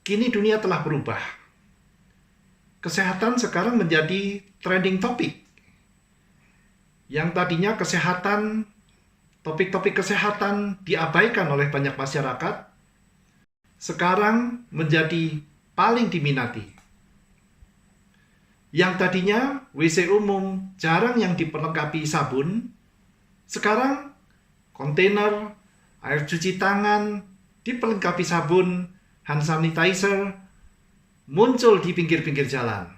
kini dunia telah berubah. Kesehatan sekarang menjadi trending topik. Yang tadinya topik-topik kesehatan diabaikan oleh banyak masyarakat, sekarang menjadi paling diminati. Yang tadinya WC umum jarang yang diperlengkapi sabun, sekarang kontainer, air cuci tangan, diperlengkapi sabun, hand sanitizer, muncul di pinggir-pinggir jalan.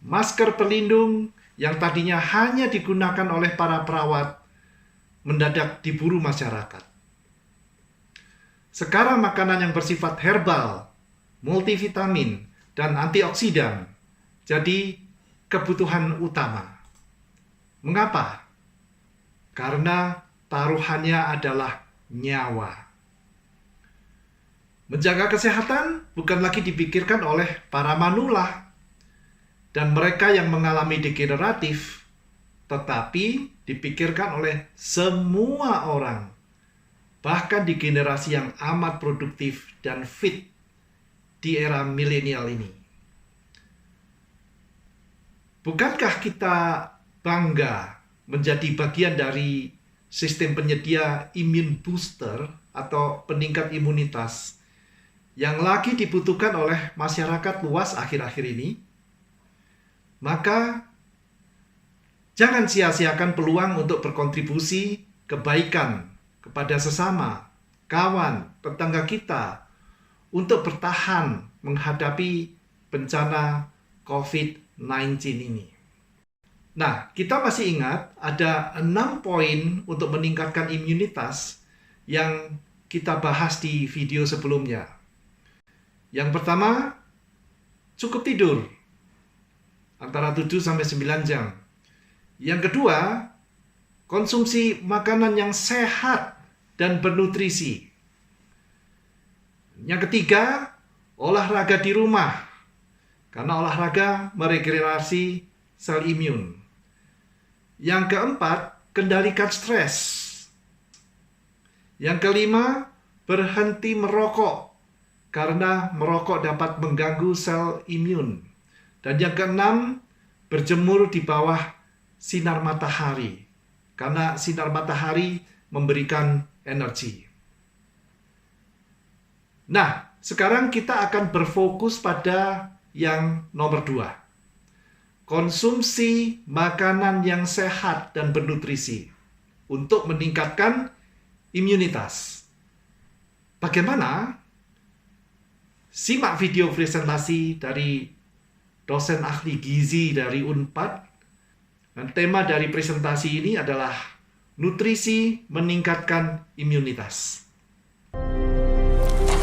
Masker pelindung yang tadinya hanya digunakan oleh para perawat, mendadak diburu masyarakat. Sekarang makanan yang bersifat herbal, multivitamin, dan antioksidan jadi kebutuhan utama. Mengapa? Karena taruhannya adalah nyawa. Menjaga kesehatan bukan lagi dipikirkan oleh para manula dan mereka yang mengalami degeneratif, tetapi dipikirkan oleh semua orang, bahkan di generasi yang amat produktif dan fit di era milenial ini. Bukankah kita bangga menjadi bagian dari sistem penyedia imun booster atau peningkat imunitas yang lagi dibutuhkan oleh masyarakat luas akhir-akhir ini? Maka jangan sia-siakan peluang untuk berkontribusi kebaikan kepada sesama, kawan, tetangga kita untuk bertahan menghadapi bencana COVID-19 ini. Nah, kita masih ingat ada 6 poin untuk meningkatkan imunitas yang kita bahas di video sebelumnya. Yang pertama, cukup tidur antara 7-9 jam. Yang kedua, konsumsi makanan yang sehat dan bernutrisi. Yang ketiga, olahraga di rumah. Karena olahraga meregenerasi sel imun. Yang keempat, kendalikan stres. Yang kelima, berhenti merokok. Karena merokok dapat mengganggu sel imun. Dan yang keenam, berjemur di bawah sinar matahari. Karena sinar matahari memberikan energi. Nah, sekarang kita akan berfokus pada yang nomor 2. Konsumsi makanan yang sehat dan bernutrisi untuk meningkatkan imunitas. Bagaimana? Simak video presentasi dari dosen ahli gizi dari Unpad. Dan tema dari presentasi ini adalah nutrisi meningkatkan imunitas.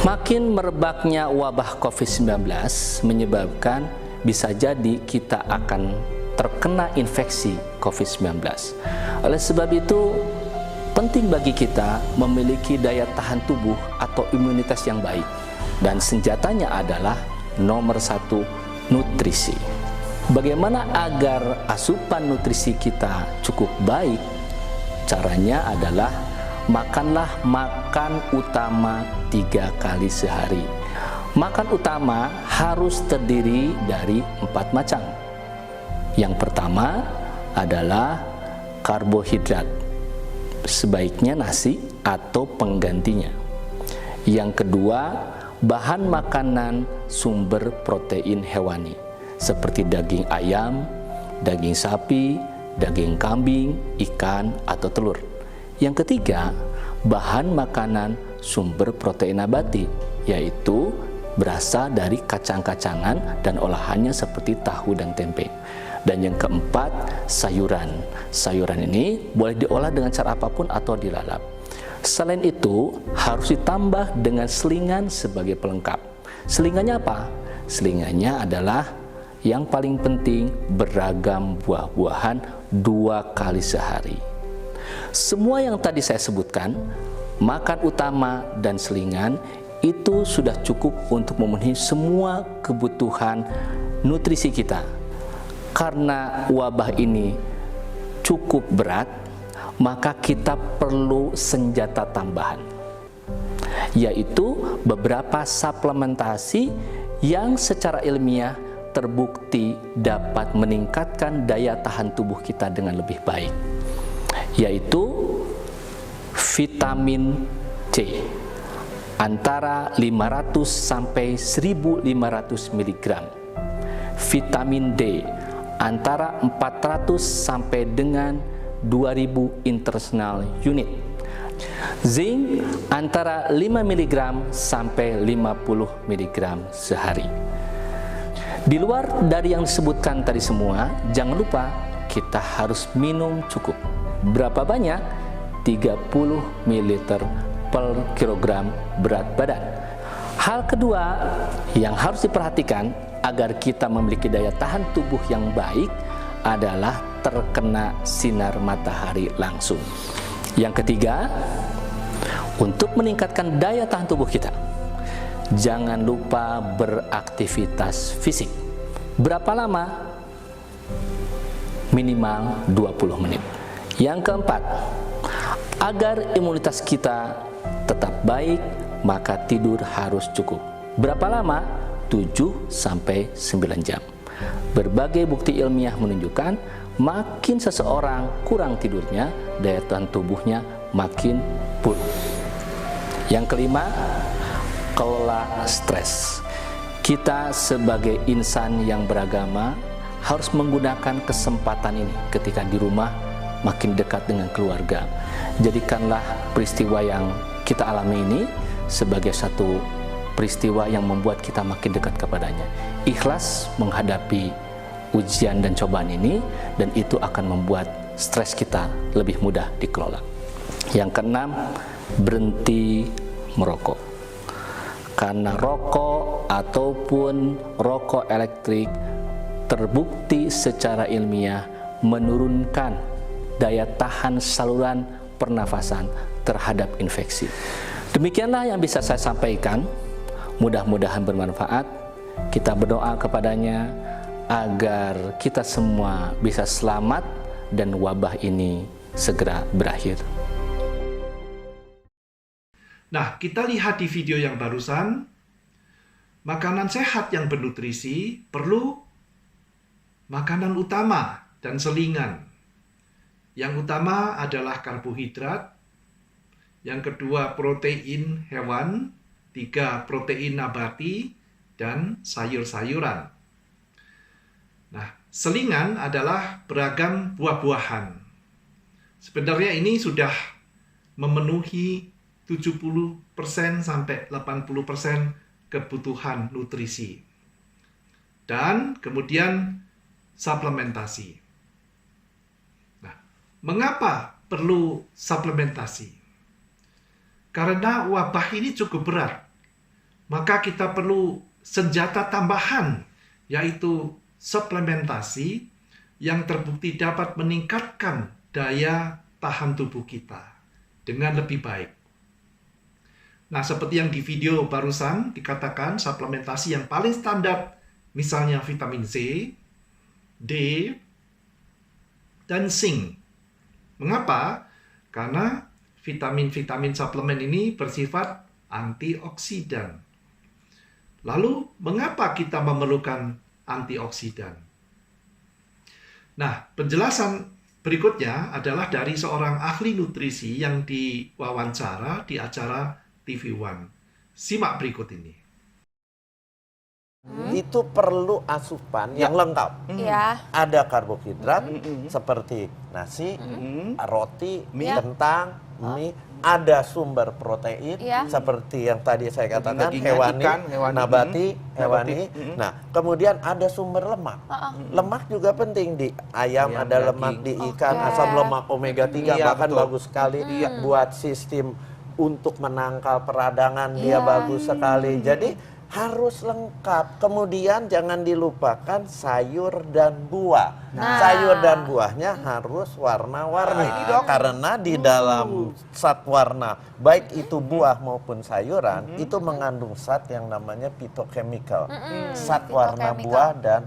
Makin merebaknya wabah COVID-19 menyebabkan bisa jadi kita akan terkena infeksi COVID-19. Oleh sebab itu, penting bagi kita memiliki daya tahan tubuh atau imunitas yang baik. Dan senjatanya adalah nomor 1, nutrisi. Bagaimana agar asupan nutrisi kita cukup baik? Caranya adalah makanlah makan utama 3 kali sehari. Makan utama harus terdiri dari 4 macam. Yang pertama adalah karbohidrat, sebaiknya nasi atau penggantinya. Yang kedua, bahan makanan sumber protein hewani, seperti daging ayam, daging sapi, daging kambing, ikan, atau telur. Yang ketiga, bahan makanan sumber protein nabati, yaitu berasal dari kacang-kacangan dan olahannya seperti tahu dan tempe. Dan yang keempat, sayuran. Sayuran ini boleh diolah dengan cara apapun atau dilalap. Selain itu, harus ditambah dengan selingan sebagai pelengkap. Selingannya apa? Selingannya adalah yang paling penting, beragam buah-buahan 2 kali sehari. Semua yang tadi saya sebutkan, makan utama dan selingan, itu sudah cukup untuk memenuhi semua kebutuhan nutrisi kita. Karena wabah ini cukup berat, maka kita perlu senjata tambahan. yaitu beberapa suplementasi yang secara ilmiah terbukti dapat meningkatkan daya tahan tubuh kita dengan lebih baik, yaitu vitamin C antara 500 sampai 1500 mg, vitamin D antara 400 sampai dengan 2000 international unit, zinc antara 5 mg sampai 50 mg sehari. Di luar dari yang disebutkan tadi semua, jangan lupa kita harus minum cukup. Berapa banyak? 30 ml per kilogram berat badan. Hal kedua yang harus diperhatikan agar kita memiliki daya tahan tubuh yang baik adalah terkena sinar matahari langsung. Yang ketiga, untuk meningkatkan daya tahan tubuh kita, jangan lupa beraktivitas fisik. Berapa lama? Minimal 20 menit. Yang keempat, agar imunitas kita tetap baik, maka tidur harus cukup. Berapa lama? 7 sampai 9 jam. Berbagai bukti ilmiah menunjukkan makin seseorang kurang tidurnya, daya tahan tubuhnya makin buruk. Yang kelima, kelola stres. Kita sebagai insan yang beragama harus menggunakan kesempatan ini ketika di rumah makin dekat dengan keluarga. Jadikanlah peristiwa yang kita alami ini sebagai satu peristiwa yang membuat kita makin dekat kepadanya. Ikhlas menghadapi ujian dan cobaan ini, dan itu akan membuat stres kita lebih mudah dikelola. Yang keenam, berhenti merokok. Karena rokok ataupun rokok elektrik terbukti secara ilmiah menurunkan daya tahan saluran pernafasan terhadap infeksi. Demikianlah yang bisa saya sampaikan. Mudah-mudahan bermanfaat. Kita berdoa kepadanya agar kita semua bisa selamat dan wabah ini segera berakhir. Nah, kita lihat di video yang barusan, makanan sehat yang bernutrisi perlu makanan utama dan selingan. Yang utama adalah karbohidrat, yang kedua protein hewan, 3 protein nabati, dan sayur-sayuran. Nah, selingan adalah beragam buah-buahan. Sebenarnya ini sudah memenuhi 70% sampai 80% kebutuhan nutrisi. Dan kemudian suplementasi. Nah, mengapa perlu suplementasi? Karena wabah ini cukup berat. Maka kita perlu senjata tambahan, yaitu suplementasi yang terbukti dapat meningkatkan daya tahan tubuh kita dengan lebih baik. Nah, seperti yang di video barusan dikatakan, suplementasi yang paling standar misalnya vitamin C, D, dan zinc. Mengapa? Karena vitamin-vitamin suplemen ini bersifat antioksidan. Lalu, mengapa kita memerlukan antioksidan? Nah, penjelasan berikutnya adalah dari seorang ahli nutrisi yang diwawancara di acara TV One. Simak berikut ini. Itu perlu asupan yang lengkap. Ada karbohidrat seperti nasi, roti, kentang, mie. Ada sumber protein seperti yang tadi saya katakan, hewani, nabati, hewani. Nah, kemudian ada sumber lemak. Lemak juga penting, di ayam ada lemak, di ikan asam lemak omega 3 bahkan bagus sekali buat sistem untuk menangkal peradangan, dia bagus sekali. Jadi harus lengkap. Kemudian jangan dilupakan sayur dan buah. Sayur dan buahnya harus warna-warni. Karena di dalam zat warna, baik itu buah maupun sayuran, itu mengandung zat yang namanya phytochemical. Zat warna buah dan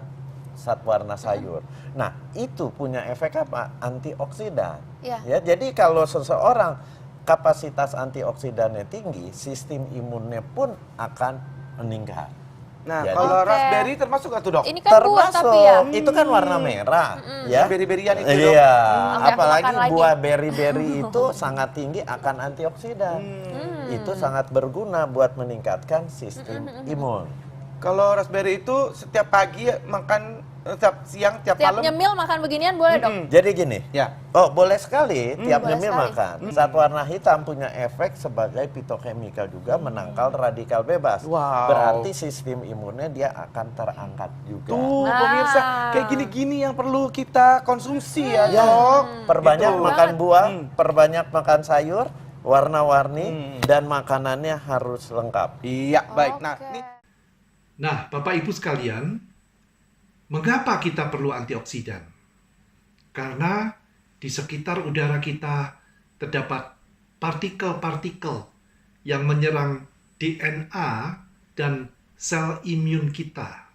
zat warna sayur. Nah, itu punya efek apa? Antioksidan. Ya, jadi kalau seseorang kapasitas antioksidannya tinggi, sistem imunnya pun akan meningkat. Nah, Jadi- kalau raspberry termasuk nggak tuh, Dok? Ini kan buah tapi ya. itu kan warna merah, ya. Beri-berian itu, Dok. Iya, Oke, aku apalagi makan lagi. buah beri-beri itu sangat tinggi akan antioksidan. Itu sangat berguna buat meningkatkan sistem imun. Kalau raspberry itu setiap pagi makan, setiap siang, tiap Tiap malam. nyemil makan beginian boleh dong? Jadi gini, Ya. oh boleh sekali tiap boleh nyemil sekali. makan. Zat warna hitam punya efek sebagai fitokimika juga menangkal radikal bebas. Wow. Berarti sistem imunnya dia akan terangkat juga. Tuh, Nah. pemirsa, kayak gini-gini yang perlu kita konsumsi ya, Ya, Dok. perbanyak Gitu. makan buah, Hmm. perbanyak makan sayur, warna-warni, dan makanannya harus lengkap. Iya, baik. Nah, Oke. ini Nah, Bapak Ibu sekalian, mengapa kita perlu antioksidan? Karena di sekitar udara kita terdapat partikel-partikel yang menyerang DNA dan sel imun kita.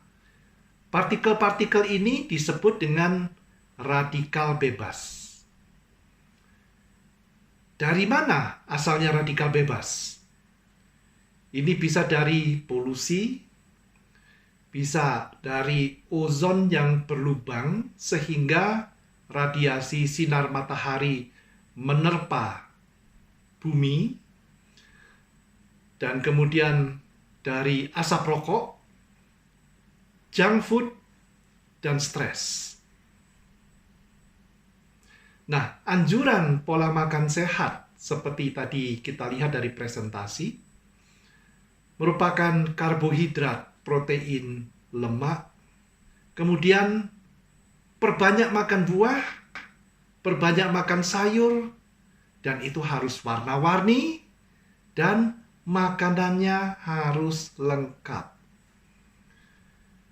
Partikel-partikel ini disebut dengan radikal bebas. Dari mana asalnya radikal bebas? Ini bisa dari polusi, bisa dari ozon yang berlubang sehingga radiasi sinar matahari menerpa bumi, dan kemudian dari asap rokok, junk food, dan stres. Nah, anjuran pola makan sehat seperti tadi kita lihat dari presentasi merupakan karbohidrat, protein, lemak, kemudian perbanyak makan buah, perbanyak makan sayur, dan itu harus warna-warni, dan makanannya harus lengkap.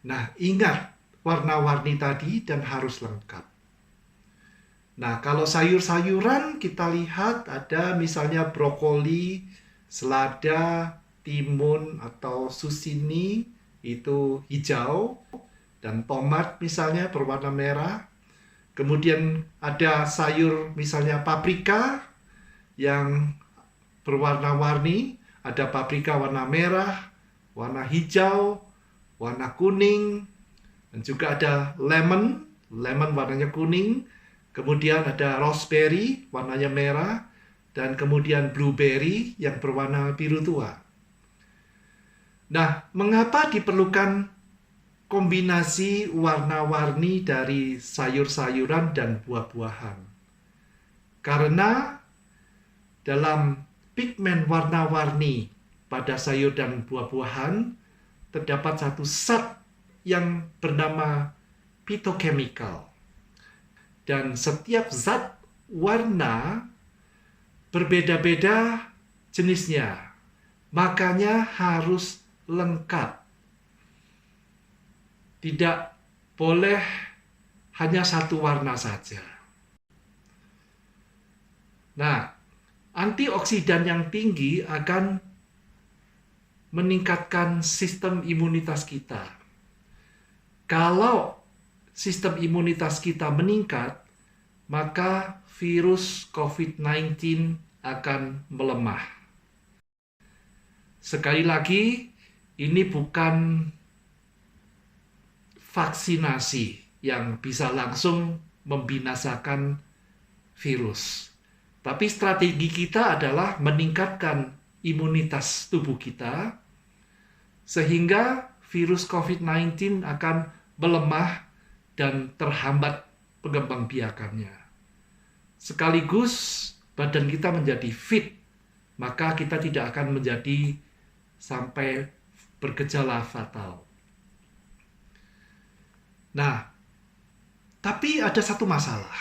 Nah, ingat warna-warni tadi dan harus lengkap. Nah, kalau sayur-sayuran kita lihat ada misalnya brokoli, selada, timun atau susini, itu hijau, dan tomat misalnya berwarna merah. Kemudian ada sayur misalnya paprika yang berwarna-warni, ada paprika warna merah, warna hijau, warna kuning, dan juga ada lemon warnanya kuning, kemudian ada raspberry warnanya merah, dan kemudian blueberry yang berwarna biru tua. Nah, mengapa diperlukan kombinasi warna-warni dari sayur-sayuran dan buah-buahan? Karena dalam pigmen warna-warni pada sayur dan buah-buahan terdapat satu zat yang bernama phytochemical. Dan setiap zat warna berbeda-beda jenisnya. Makanya harus lengkap. Tidak boleh hanya satu warna saja. Nah, antioksidan yang tinggi akan meningkatkan sistem imunitas kita. Kalau sistem imunitas kita meningkat, maka virus COVID-19 akan melemah. Sekali lagi, ini bukan vaksinasi yang bisa langsung membinasakan virus. Tapi strategi kita adalah meningkatkan imunitas tubuh kita, sehingga virus COVID-19 akan melemah dan terhambat pengembangbiakannya. Sekaligus badan kita menjadi fit, maka kita tidak akan menjadi sampai bergejala fatal. Nah, tapi ada satu masalah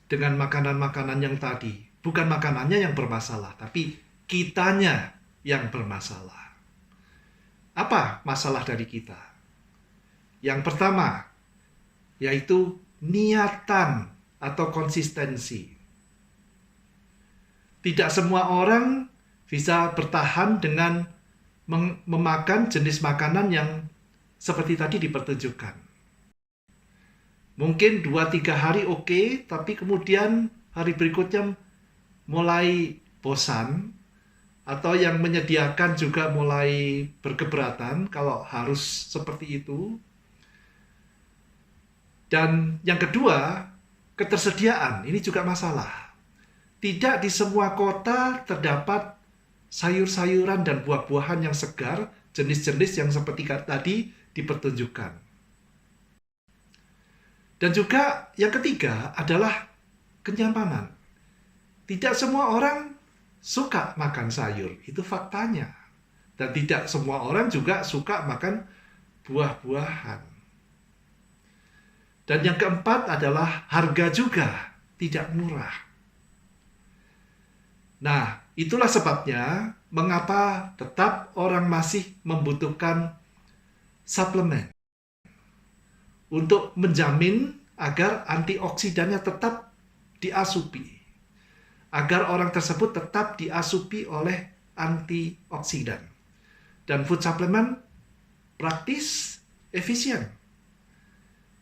dengan makanan-makanan yang tadi. Bukan makanannya yang bermasalah, tapi kitanya yang bermasalah. Apa masalah dari kita? Yang pertama, yaitu niatan atau konsistensi. Tidak semua orang bisa bertahan dengan memakan jenis makanan yang seperti tadi dipertunjukkan. Mungkin 2-3 hari oke, tapi kemudian hari berikutnya mulai bosan, atau yang menyediakan juga mulai berkeberatan kalau harus seperti itu. Dan yang kedua, ketersediaan. Ini juga masalah. Tidak di semua kota terdapat sayur-sayuran dan buah-buahan yang segar, jenis-jenis yang seperti tadi dipertunjukkan. Dan juga yang ketiga adalah kenyamanan. Tidak semua orang suka makan sayur, itu faktanya. Dan tidak semua orang juga suka makan buah-buahan. Dan yang keempat adalah harga juga tidak murah. Nah, itulah sebabnya mengapa tetap orang masih membutuhkan suplemen untuk menjamin agar antioksidannya tetap diasupi, agar orang tersebut tetap diasupi oleh antioksidan. Dan food supplement praktis, efisien,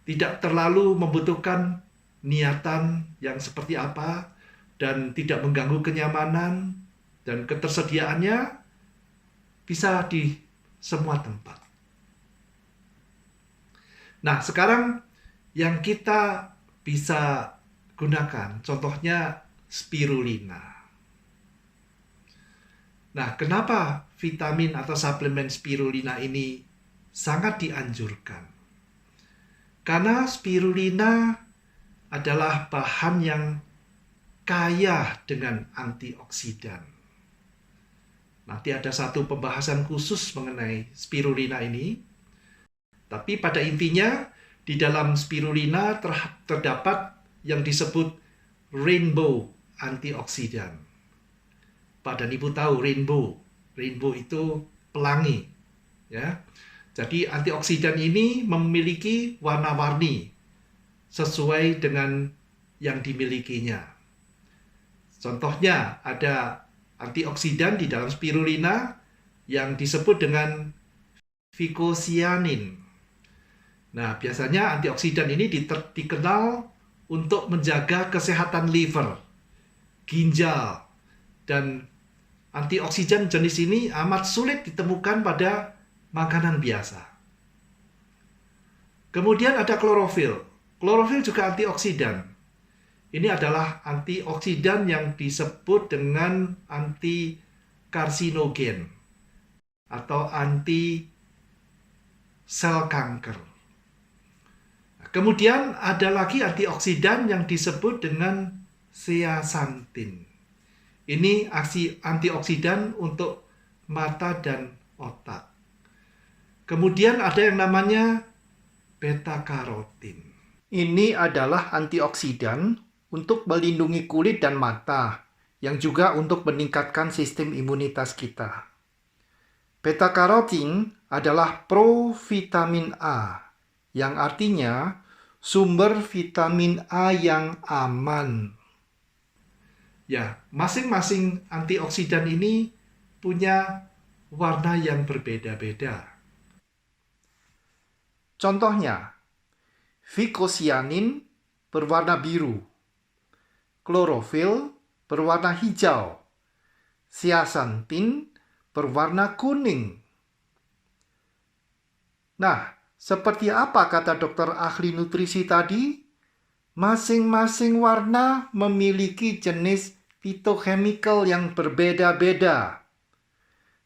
tidak terlalu membutuhkan niatan yang seperti apa, dan tidak mengganggu kenyamanan, dan ketersediaannya bisa di semua tempat. Nah, sekarang yang kita bisa gunakan, contohnya spirulina. Nah, kenapa vitamin atau suplemen spirulina ini sangat dianjurkan? Karena spirulina adalah bahan yang kaya dengan antioksidan. Nanti ada satu pembahasan khusus mengenai spirulina ini. Tapi pada intinya, di dalam spirulina terdapat yang disebut rainbow antioksidan. Pak dan Ibu tahu rainbow. Rainbow itu pelangi. Ya. Jadi antioksidan ini memiliki warna-warni sesuai dengan yang dimilikinya. Contohnya ada antioksidan di dalam spirulina yang disebut dengan vicocyanin. Nah, biasanya antioksidan ini dikenal untuk menjaga kesehatan liver, ginjal, dan antioksidan jenis ini amat sulit ditemukan pada makanan biasa. Kemudian ada klorofil. Klorofil juga antioksidan. Ini adalah antioksidan yang disebut dengan anti-karsinogen atau anti sel kanker. Kemudian ada lagi antioksidan yang disebut dengan zeaxanthin. Ini antioksidan untuk mata dan otak. Kemudian ada yang namanya beta-karotin. Ini adalah antioksidan untuk melindungi kulit dan mata, yang juga untuk meningkatkan sistem imunitas kita. Beta-karotin adalah provitamin A, yang artinya sumber vitamin A yang aman. Ya, masing-masing antioksidan ini punya warna yang berbeda-beda. Contohnya, vicocyanin berwarna biru, klorofil berwarna hijau, zeaxanthin berwarna kuning. Nah, seperti apa kata dokter ahli nutrisi tadi? Masing-masing warna memiliki jenis phytochemical yang berbeda-beda.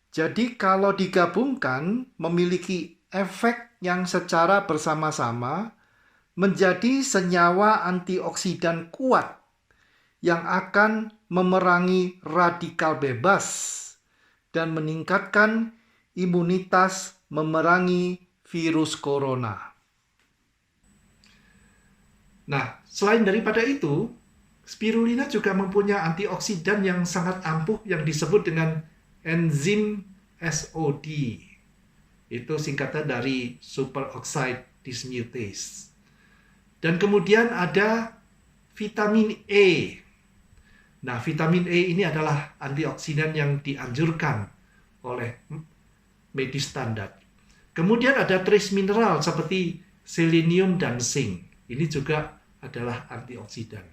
Jadi kalau digabungkan memiliki efek yang secara bersama-sama menjadi senyawa antioksidan kuat yang akan memerangi radikal bebas dan meningkatkan imunitas memerangi virus corona. Nah, selain daripada itu, spirulina juga mempunyai antioksidan yang sangat ampuh yang disebut dengan enzim SOD. Itu singkatan dari superoxide dismutase. Dan kemudian ada vitamin E. Nah, vitamin E ini adalah antioksidan yang dianjurkan oleh medis standar. Kemudian ada trace mineral seperti selenium dan zinc. Ini juga adalah antioksidan.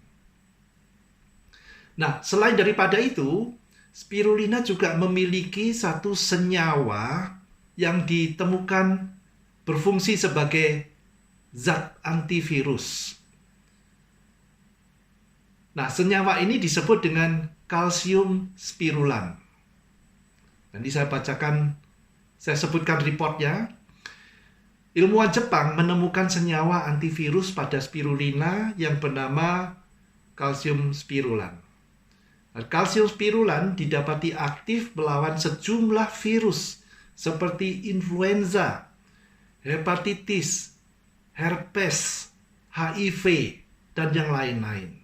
Nah, selain daripada itu, spirulina juga memiliki satu senyawa yang ditemukan berfungsi sebagai zat antivirus. Nah, senyawa ini disebut dengan kalsium spirulan. Nanti saya sebutkan reportnya. Ilmuwan Jepang menemukan senyawa antivirus pada spirulina yang bernama kalsium spirulan. Kalsium spirulan didapati aktif melawan sejumlah virus seperti influenza, hepatitis, herpes, HIV, dan yang lain-lain.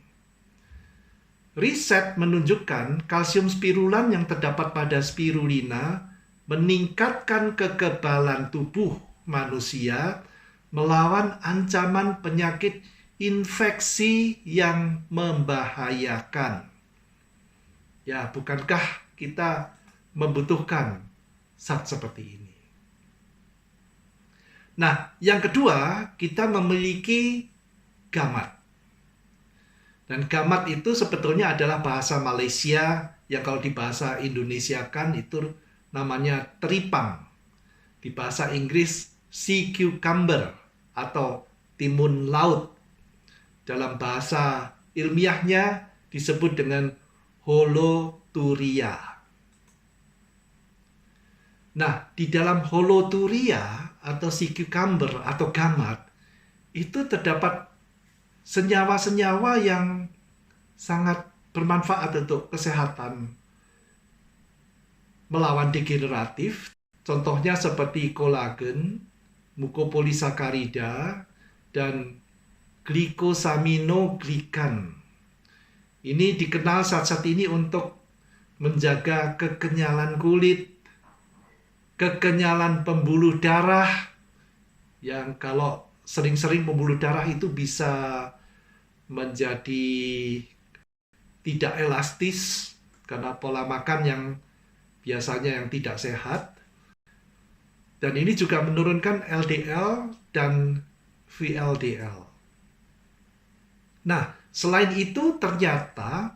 Riset menunjukkan kalsium spirulan yang terdapat pada spirulina meningkatkan kekebalan tubuh manusia melawan ancaman penyakit infeksi yang membahayakan. Ya, bukankah kita membutuhkan zat seperti ini? Nah, yang kedua, kita memiliki gamat. Dan gamat itu sebetulnya adalah bahasa Malaysia yang kalau di bahasa Indonesia kan itu namanya teripang. Di bahasa Inggris sea cucumber atau timun laut. Dalam bahasa ilmiahnya disebut dengan holoturia. Nah, di dalam holoturia atau sea cucumber atau gamat itu terdapat senyawa-senyawa yang sangat bermanfaat untuk kesehatan melawan degeneratif. Contohnya seperti kolagen, mukopolisakarida, dan glikosaminoglikan. Ini dikenal zat-zat ini untuk menjaga kekenyalan kulit, kekenyalan pembuluh darah, yang kalau sering-sering pembuluh darah itu bisa menjadi tidak elastis karena pola makan yang biasanya yang tidak sehat. Dan ini juga menurunkan LDL dan VLDL. Nah, selain itu ternyata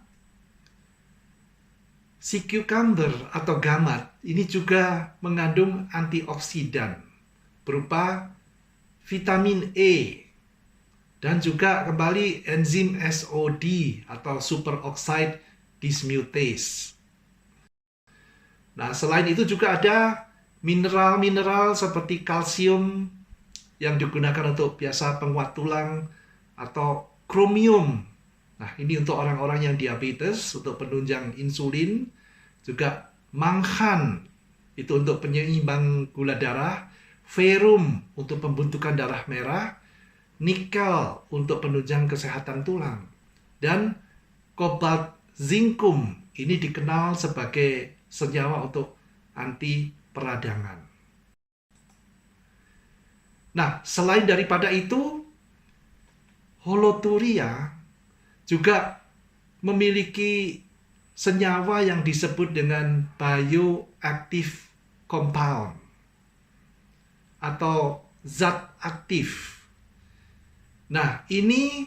sea cucumber atau gamat ini juga mengandung antioksidan berupa vitamin E dan juga kembali enzim SOD atau superoxide dismutase. Nah, selain itu juga ada mineral-mineral seperti kalsium yang digunakan untuk biasa penguat tulang atau kromium. Nah, ini untuk orang-orang yang diabetes, untuk penunjang insulin. Juga manghan, itu untuk penyeimbang gula darah. Ferrum, untuk pembentukan darah merah. Nikel, untuk penunjang kesehatan tulang. Dan kobalt zinkum, ini dikenal sebagai senyawa untuk anti peradangan. Nah, selain daripada itu, holoturia juga memiliki senyawa yang disebut dengan bioactive compound atau zat aktif. Nah, ini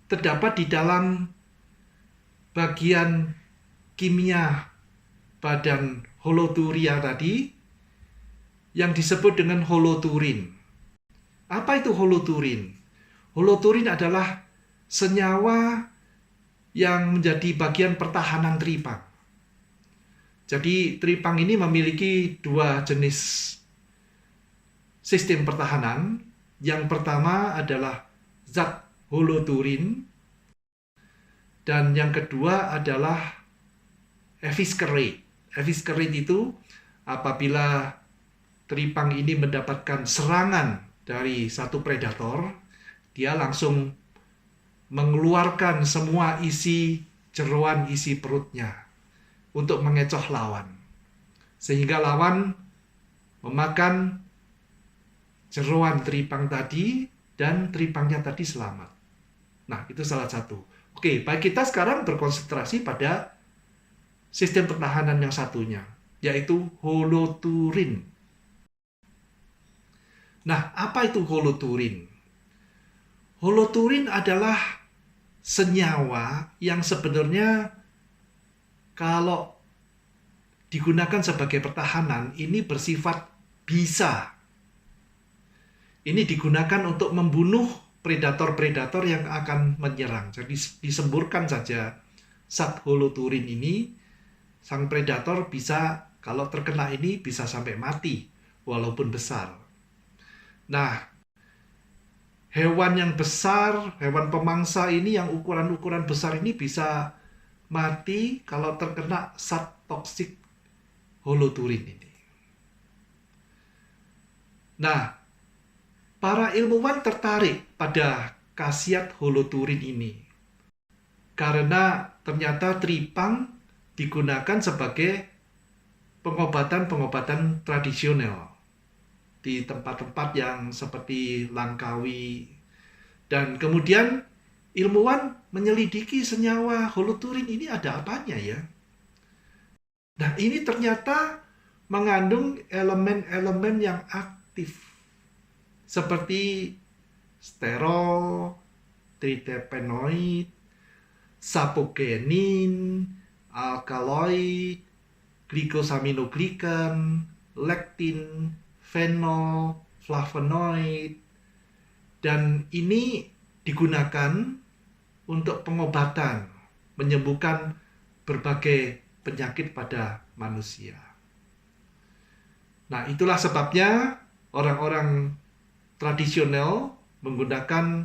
terdapat di dalam bagian kimia badan holoturia tadi yang disebut dengan holoturin. Apa itu holoturin? Holoturin adalah senyawa yang menjadi bagian pertahanan teripang. Jadi teripang ini memiliki dua jenis sistem pertahanan. Yang pertama adalah zat holoturin dan yang kedua adalah eviscerate. Eviscerate itu apabila teripang ini mendapatkan serangan dari satu predator, dia langsung mengeluarkan semua isi jeroan isi perutnya untuk mengecoh lawan. Sehingga lawan memakan jeroan teripang tadi dan teripangnya tadi selamat. Nah, itu salah satu. Oke, baik, kita sekarang berkonsentrasi pada sistem pertahanan yang satunya, yaitu holoturin. Nah, apa itu holoturin? Holoturin adalah senyawa yang sebenarnya kalau digunakan sebagai pertahanan ini bersifat bisa. Ini digunakan untuk membunuh predator-predator yang akan menyerang. Jadi disemburkan saja zat holoturin ini, sang predator bisa, kalau terkena ini bisa sampai mati walaupun besar. Nah, hewan yang besar, hewan pemangsa ini yang ukuran-ukuran besar ini bisa mati kalau terkena zat toksik holoturin ini. Nah, para ilmuwan tertarik pada khasiat holoturin ini karena ternyata tripang digunakan sebagai pengobatan-pengobatan tradisional di tempat-tempat yang seperti Langkawi. Dan kemudian ilmuwan menyelidiki senyawa holoturin ini ada apanya ya. Nah, ini ternyata mengandung elemen-elemen yang aktif seperti sterol, tritepenoid, sapogenin, alkaloid, glikosaminoglikan, lektin, fenol, flavonoid, dan ini digunakan untuk pengobatan, menyembuhkan berbagai penyakit pada manusia. Nah, itulah sebabnya orang-orang tradisional menggunakan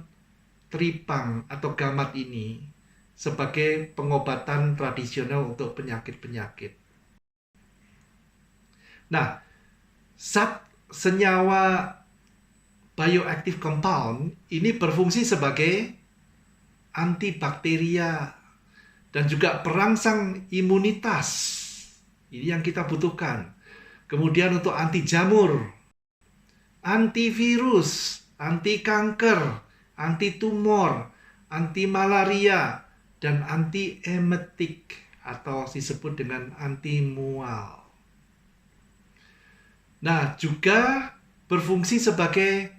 tripang atau gamat ini sebagai pengobatan tradisional untuk penyakit-penyakit. Nah, zat senyawa bioactive compound ini berfungsi sebagai antibakteria dan juga perangsang imunitas. Ini yang kita butuhkan. Kemudian untuk anti jamur, antivirus, anti kanker, anti tumor, anti malaria, dan anti emetik atau disebut dengan anti mual. Nah, juga berfungsi sebagai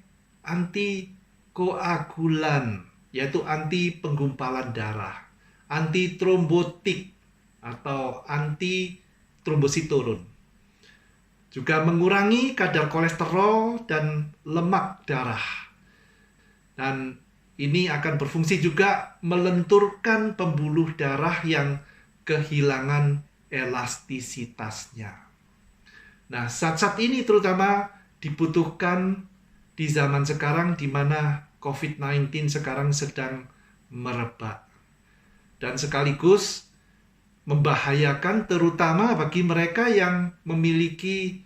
antikoagulan, yaitu anti penggumpalan darah, anti trombotik atau anti trombositorun. Juga mengurangi kadar kolesterol dan lemak darah. Dan ini akan berfungsi juga melenturkan pembuluh darah yang kehilangan elastisitasnya. Nah, zat-zat ini terutama dibutuhkan di zaman sekarang di mana COVID-19 sekarang sedang merebak. Dan sekaligus membahayakan terutama bagi mereka yang memiliki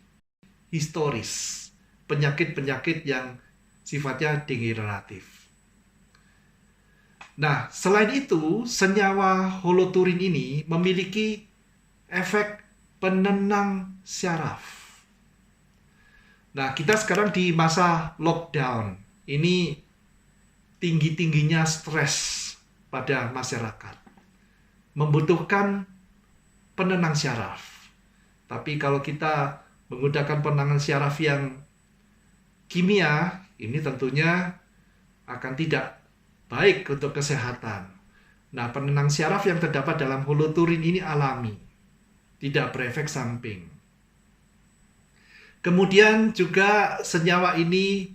historis penyakit-penyakit yang sifatnya degeneratif. Nah, selain itu, senyawa holoturin ini memiliki efek penenang syaraf. Nah, kita sekarang di masa lockdown. Ini tinggi-tingginya stres pada masyarakat. Membutuhkan penenang syaraf. Tapi kalau kita menggunakan penenang syaraf yang kimia, ini tentunya akan tidak baik untuk kesehatan. Nah, penenang syaraf yang terdapat dalam holoturin ini alami, tidak berefek samping. Kemudian juga senyawa ini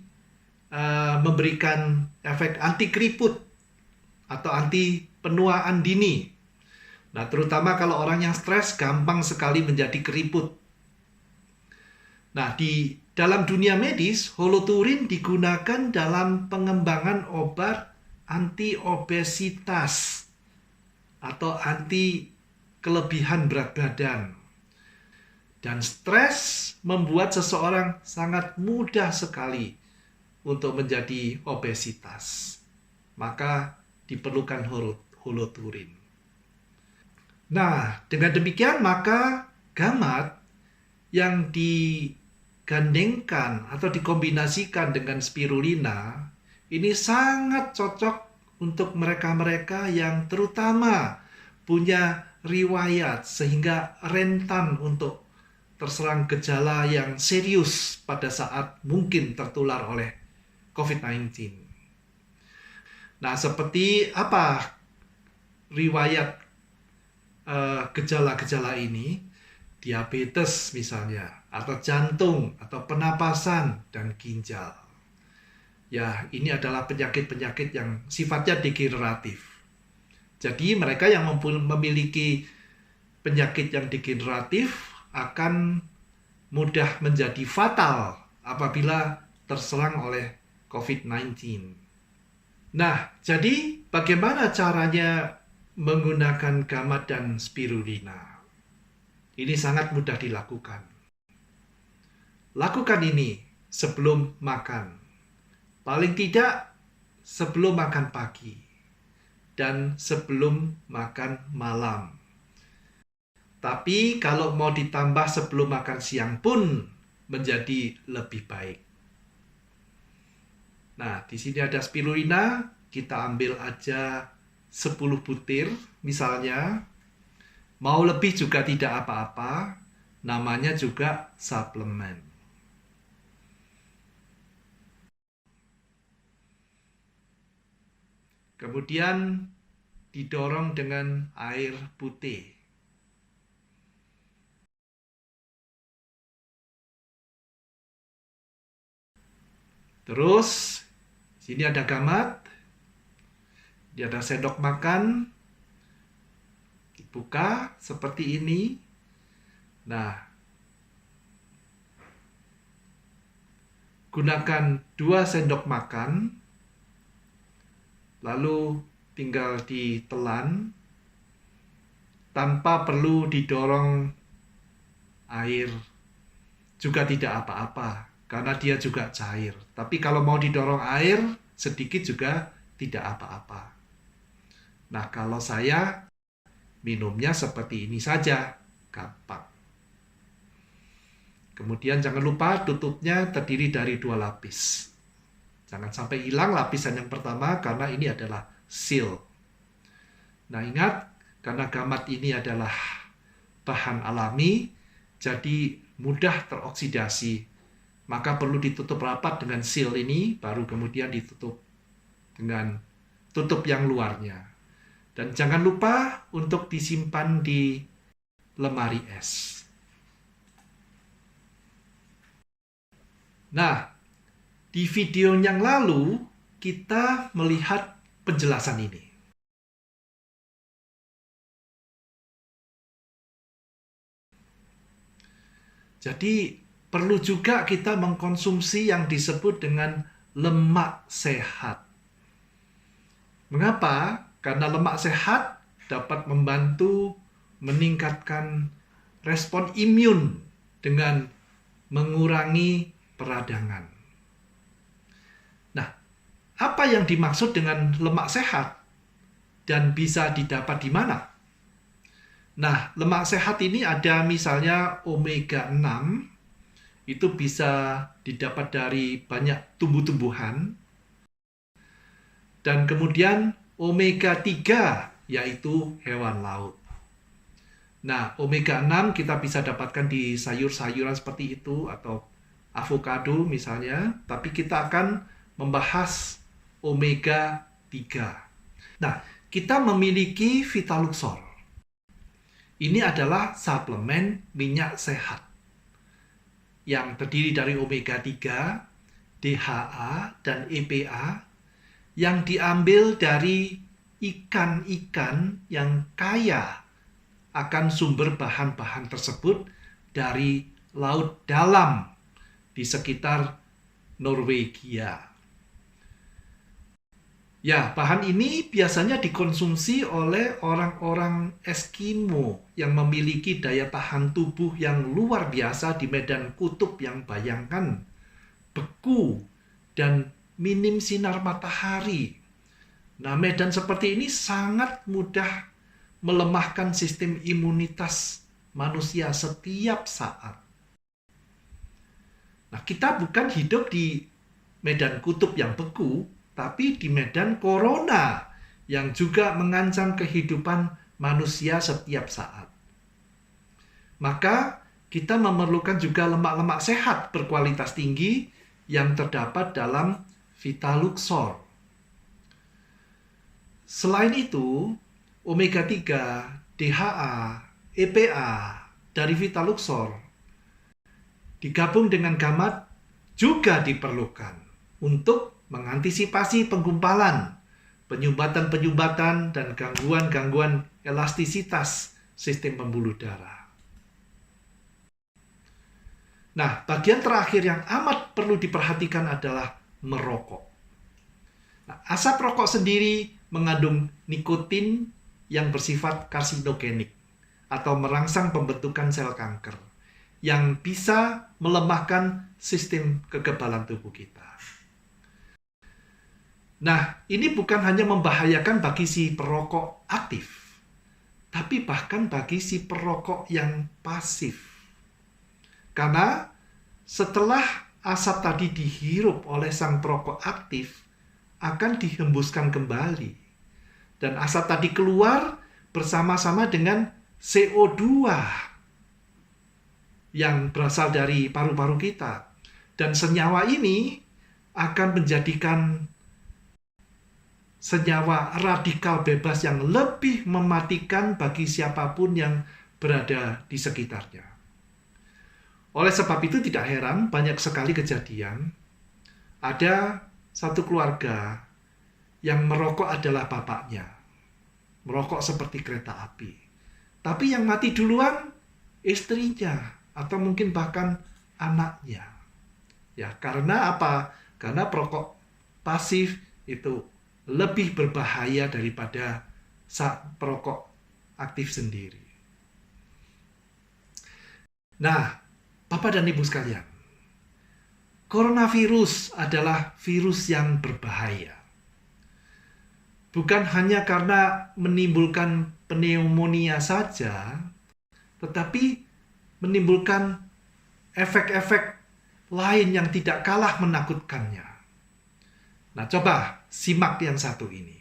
memberikan efek anti keriput atau anti penuaan dini. Nah, terutama kalau orang yang stres gampang sekali menjadi keriput. Nah, di dalam dunia medis, holoturin digunakan dalam pengembangan obat anti obesitas atau anti kelebihan berat badan. Dan stres membuat seseorang sangat mudah sekali untuk menjadi obesitas. Maka diperlukan holoturin. Nah, dengan demikian maka gamat yang digandengkan atau dikombinasikan dengan spirulina ini sangat cocok untuk mereka-mereka yang terutama punya riwayat sehingga rentan untuk terserang gejala yang serius pada saat mungkin tertular oleh COVID-19. Nah, seperti apa riwayat gejala-gejala ini? diabetes misalnya, atau jantung, atau penapasan, dan ginjal. Ya, ini adalah penyakit-penyakit yang sifatnya degeneratif. Jadi mereka yang memiliki penyakit yang degeneratif akan mudah menjadi fatal apabila terserang oleh COVID-19. Nah, jadi bagaimana caranya menggunakan gamat dan spirulina? Ini sangat mudah dilakukan. Lakukan ini sebelum makan. Paling tidak sebelum makan pagi dan sebelum makan malam. Tapi kalau mau ditambah sebelum makan siang pun menjadi lebih baik. Nah, di sini ada spirulina, kita ambil aja 10 butir misalnya. Mau lebih juga tidak apa-apa, namanya juga suplemen. Kemudian didorong dengan air putih. Terus, sini ada gamat, dia ada sendok makan, dibuka seperti ini. Nah, gunakan 2 sendok makan, lalu tinggal ditelan, tanpa perlu didorong air, juga tidak apa-apa. Karena dia juga cair. Tapi kalau mau didorong air, sedikit juga tidak apa-apa. Nah, kalau saya minumnya seperti ini saja, gampang. Kemudian jangan lupa tutupnya terdiri dari 2 lapis. Jangan sampai hilang lapisan yang pertama karena ini adalah seal. Nah, ingat, karena gamat ini adalah bahan alami, jadi mudah teroksidasi. Maka perlu ditutup rapat dengan seal ini, baru kemudian ditutup dengan tutup yang luarnya. Dan jangan lupa untuk disimpan di lemari es. Nah, di video yang lalu kita melihat penjelasan ini. Jadi, perlu juga kita mengkonsumsi yang disebut dengan lemak sehat. Mengapa? Karena lemak sehat dapat membantu meningkatkan respon imun dengan mengurangi peradangan. Nah, apa yang dimaksud dengan lemak sehat dan bisa didapat di mana? Nah, lemak sehat ini ada misalnya omega 6, itu bisa didapat dari banyak tumbuh-tumbuhan. Dan kemudian omega 3, yaitu hewan laut. Nah, omega 6 kita bisa dapatkan di sayur-sayuran seperti itu, atau avocado misalnya. Tapi kita akan membahas omega 3. Nah, kita memiliki Vitaluxor. Ini adalah suplemen minyak sehat yang terdiri dari omega 3, DHA, dan EPA yang diambil dari ikan-ikan yang kaya akan sumber bahan-bahan tersebut dari laut dalam di sekitar Norwegia. Ya, bahan ini biasanya dikonsumsi oleh orang-orang Eskimo yang memiliki daya tahan tubuh yang luar biasa di medan kutub yang bayangkan beku dan minim sinar matahari. Nah, medan seperti ini sangat mudah melemahkan sistem imunitas manusia setiap saat. Nah, kita bukan hidup di medan kutub yang beku, tapi di medan corona yang juga mengancam kehidupan manusia setiap saat. Maka kita memerlukan juga lemak-lemak sehat berkualitas tinggi yang terdapat dalam Vitaluxor. Selain itu, omega 3, DHA, EPA, dari Vita Luxor digabung dengan gamat juga diperlukan untuk mengantisipasi penggumpalan, penyumbatan-penyumbatan, dan gangguan-gangguan elastisitas sistem pembuluh darah. Nah, bagian terakhir yang amat perlu diperhatikan adalah merokok. Nah, asap rokok sendiri mengandung nikotin yang bersifat karsinogenik atau merangsang pembentukan sel kanker yang bisa melemahkan sistem kekebalan tubuh kita. Nah, ini bukan hanya membahayakan bagi si perokok aktif, tapi bahkan bagi si perokok yang pasif. Karena setelah asap tadi dihirup oleh sang perokok aktif, akan dihembuskan kembali. Dan asap tadi keluar bersama-sama dengan CO2 yang berasal dari paru-paru kita. Dan senyawa ini akan menjadikan senyawa radikal bebas yang lebih mematikan bagi siapapun yang berada di sekitarnya. Oleh sebab itu tidak heran banyak sekali kejadian ada satu keluarga yang merokok adalah bapaknya. Merokok seperti kereta api. Tapi yang mati duluan istrinya atau mungkin bahkan anaknya. Ya, karena apa? Karena perokok pasif itu lebih berbahaya daripada perokok aktif sendiri. Nah, Bapak dan Ibu sekalian, coronavirus adalah virus yang berbahaya. Bukan hanya karena menimbulkan pneumonia saja, tetapi menimbulkan efek-efek lain yang tidak kalah menakutkannya. Nah, coba simak yang satu ini.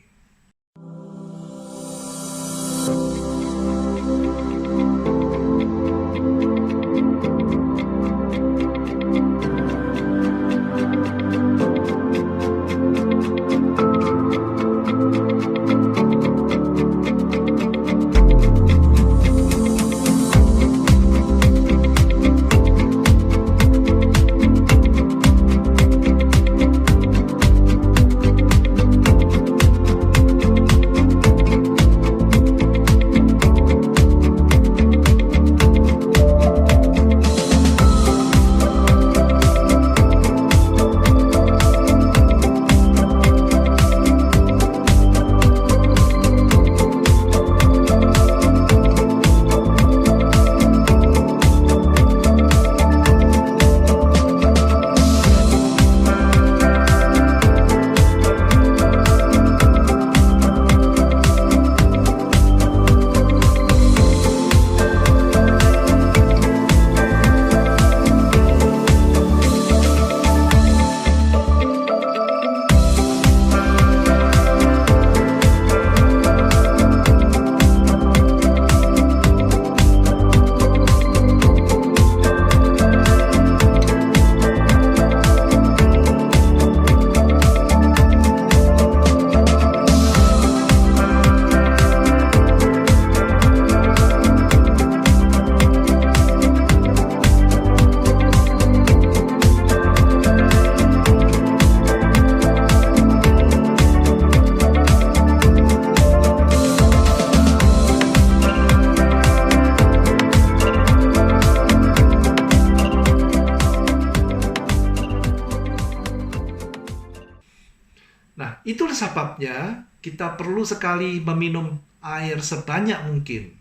Itulah sebabnya kita perlu sekali meminum air sebanyak mungkin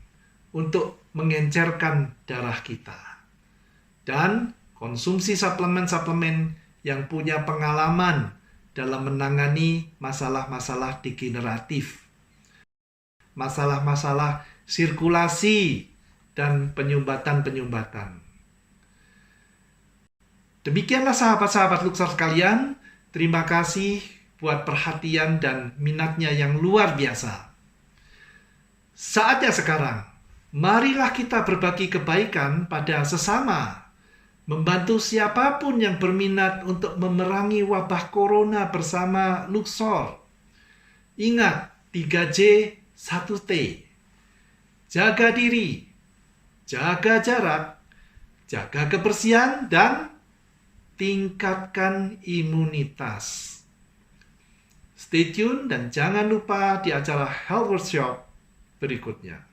untuk mengencerkan darah kita. Dan konsumsi suplemen-suplemen yang punya pengalaman dalam menangani masalah-masalah degeneratif, masalah-masalah sirkulasi, dan penyumbatan-penyumbatan. Demikianlah sahabat-sahabat Luxor sekalian, terima kasih buat perhatian dan minatnya yang luar biasa. Saatnya sekarang, marilah kita berbagi kebaikan pada sesama, membantu siapapun yang berminat untuk memerangi wabah corona bersama Luxor. Ingat, 3J, 1T. Jaga diri, jaga jarak, jaga kebersihan, dan tingkatkan imunitas. Stay tune dan jangan lupa di acara Health Workshop berikutnya.